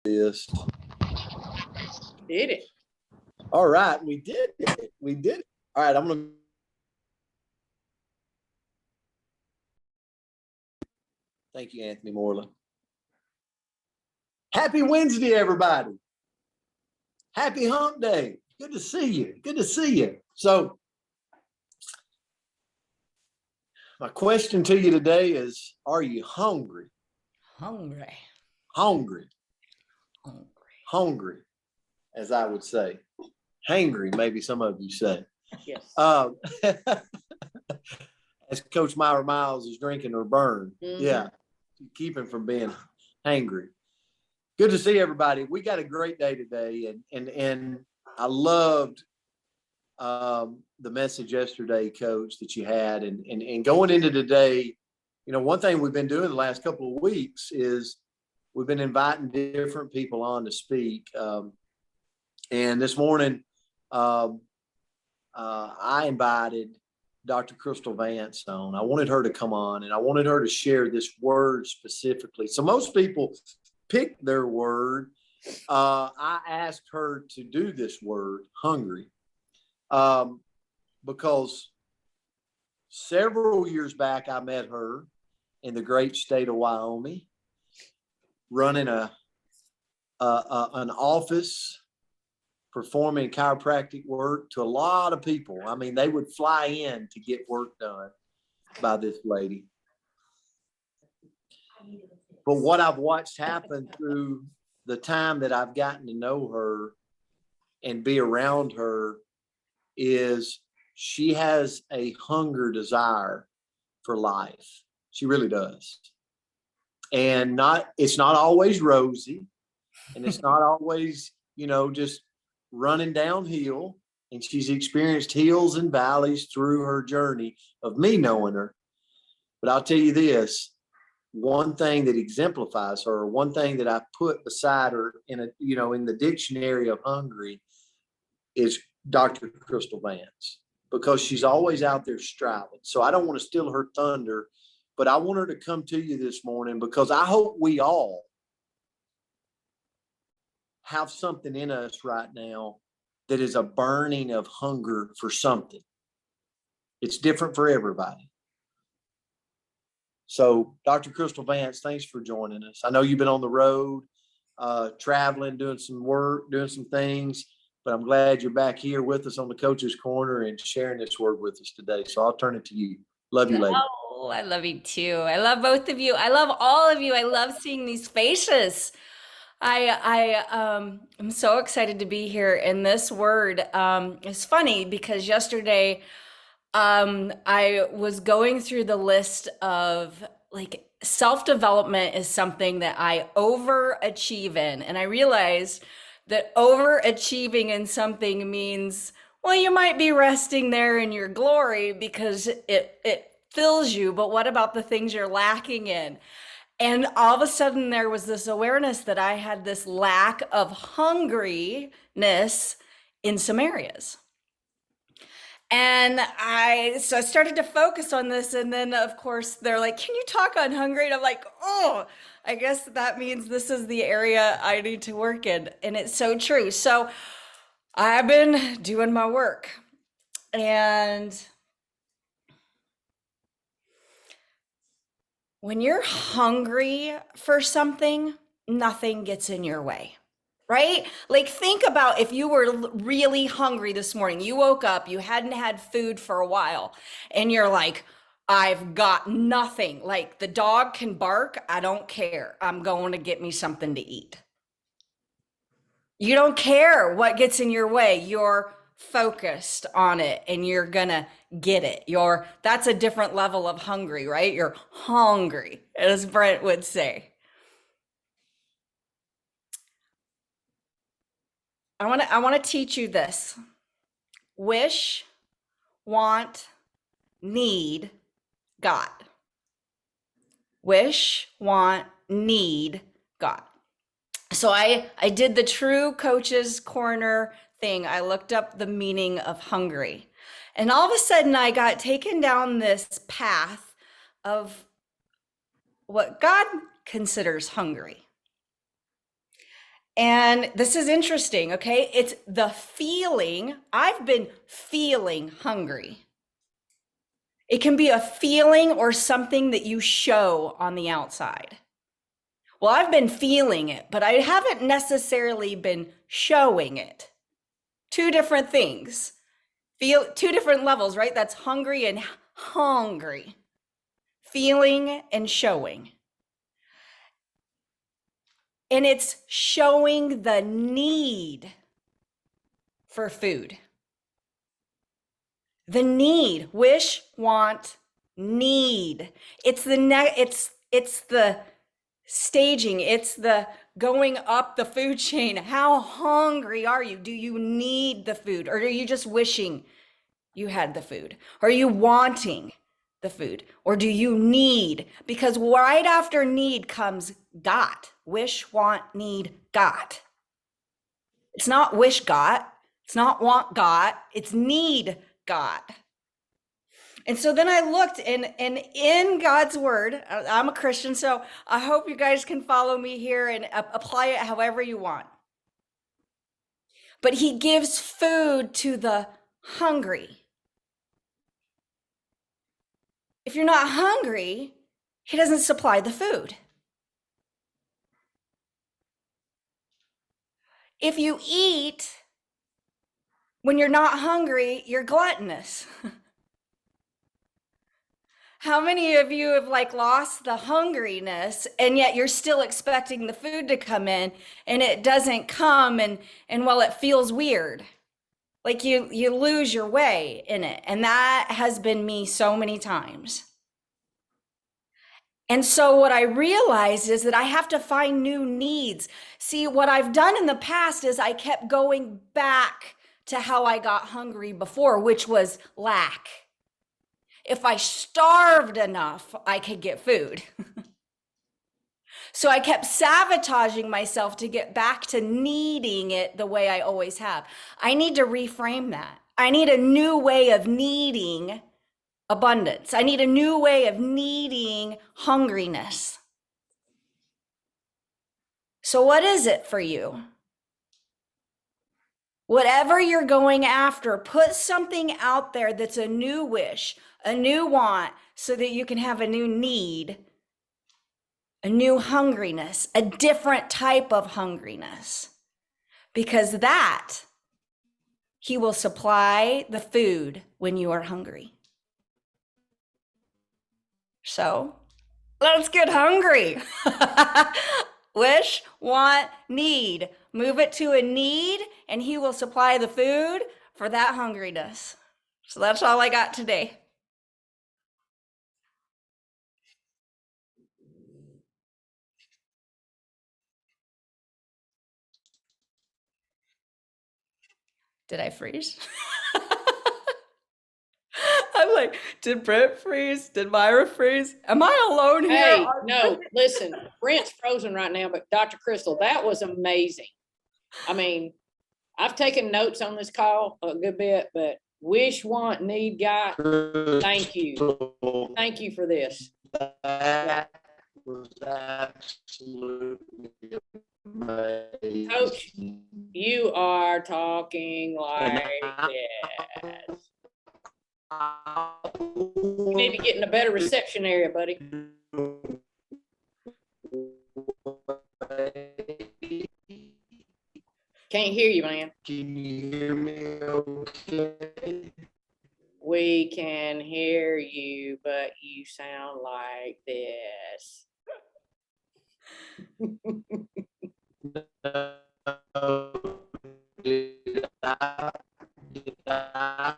this. Did it. All right, we did it. We did it. All right, I'm going to. Thank you, Anthony Moreland. Happy Wednesday, everybody. Happy hump day. Good to see you. Good to see you. So, my question to you today is, are you hungry? Hungry. Hungry. Hungry. Hungry, as I would say. Hangry, maybe some of you say. Yes. As Coach Myra Miles is drinking her burn. Mm-hmm. Yeah. Keep him from being hangry. Good to see everybody. We got a great day today, and I loved the message yesterday, Coach, that you had, and going into today. You know, one thing we've been doing the last couple of weeks is we've been inviting different people on to speak. And this morning, I invited Dr. Kristal Vance on. I wanted her to come on, and I wanted her to share this word specifically. So most people pick their word. I asked her to do this word, hungry, because several years back, I met her in the great state of Wyoming, running an office, performing chiropractic work to a lot of people. I mean, they would fly in to get work done by this lady. But what I've watched happen through the time that I've gotten to know her and be around her is she has a hunger desire for life. She really does. And it's not always rosy, and it's not always, just running downhill. And she's experienced hills and valleys through her journey of me knowing her. But I'll tell you this, one thing that exemplifies her, one thing that I put beside her in the dictionary of hungry is Dr. Kristal Vance, because she's always out there striving. So I don't want to steal her thunder, but I want her to come to you this morning because I hope we all have something in us right now that is a burning of hunger for something. It's different for everybody. So, Dr. Kristal Vance, thanks for joining us. I know you've been on the road, traveling, doing some work, doing some things, but I'm glad you're back here with us on the Coach's Corner and sharing this word with us today. So I'll turn it to you. Love you, lady. Oh, I love you too. I love both of you. I love all of you. I love seeing these faces. I'm so excited to be here. And this word, it's funny because yesterday, I was going through the list of self-development is something that I overachieve in. And I realized that overachieving in something means, well, you might be resting there in your glory because it fills you, but what about the things you're lacking in? And all of a sudden there was this awareness that I had this lack of hungriness in some areas. And I started to focus on this. And then of course they're like, can you talk on hungry? And I'm like, oh, I guess that means this is the area I need to work in. And it's so true. So I've been doing my work, and when you're hungry for something, nothing gets in your way, right? Like think about if you were really hungry this morning, you woke up, you hadn't had food for a while, and you're like, I've got nothing. Like the dog can bark, I don't care. I'm going to get me something to eat. You don't care what gets in your way. You're focused on it and you're gonna get it. That's a different level of hungry, right? You're hungry, as Brent would say. I want to teach you this. Wish, want, need, God. Wish, want, need, God. So I did the true Coach's Corner thing. I looked up the meaning of hungry. And all of a sudden I got taken down this path of what God considers hungry. And this is interesting, okay? It's the feeling. I've been feeling hungry. It can be a feeling or something that you show on the outside. Well, I've been feeling it, but I haven't necessarily been showing it. Two different things. Feel two different levels, right? That's hungry and hungry. Feeling and showing. And it's showing the need for food. The need, wish, want, need. It's the staging, it's the going up the food chain. How hungry are you? Do you need the food, or are you just wishing you had the food? Are you wanting the food, or do you need? Because right after need comes got. Wish, want, need, got. It's not wish got, it's not want got, it's need got. And so then I looked, and in God's word, I'm a Christian, so I hope you guys can follow me here and apply it however you want. But he gives food to the hungry. If you're not hungry, he doesn't supply the food. If you eat when you're not hungry, you're gluttonous. How many of you have lost the hungriness, and yet you're still expecting the food to come in and it doesn't come, and well, it feels weird. Like you lose your way in it. And that has been me so many times. And so what I realized is that I have to find new needs. See, what I've done in the past is I kept going back to how I got hungry before, which was lack. If I starved enough, I could get food. So I kept sabotaging myself to get back to needing it the way I always have. I need to reframe that. I need a new way of needing abundance. I need a new way of needing hungriness. So what is it for you? Whatever you're going after, put something out there that's a new wish, a new want, so that you can have a new need, a new hungriness, a different type of hungriness. Because that, he will supply the food when you are hungry. So let's get hungry. Wish, want, need. Move it to a need, and he will supply the food for that hungriness. So that's all I got today. Did I freeze? I'm like, did Brent freeze? Did Myra freeze? Am I alone here? Hey, no, listen, Brent's frozen right now, but Dr. Kristal, that was amazing. I mean, I've taken notes on this call a good bit, but wish, want, need, got. Thank you. Thank you for this. That was absolutely amazing. Coach, you are talking like this. You need to get in a better reception area, buddy. Can't hear you, man. Can you hear me okay? We can hear you, but you sound like this. Did I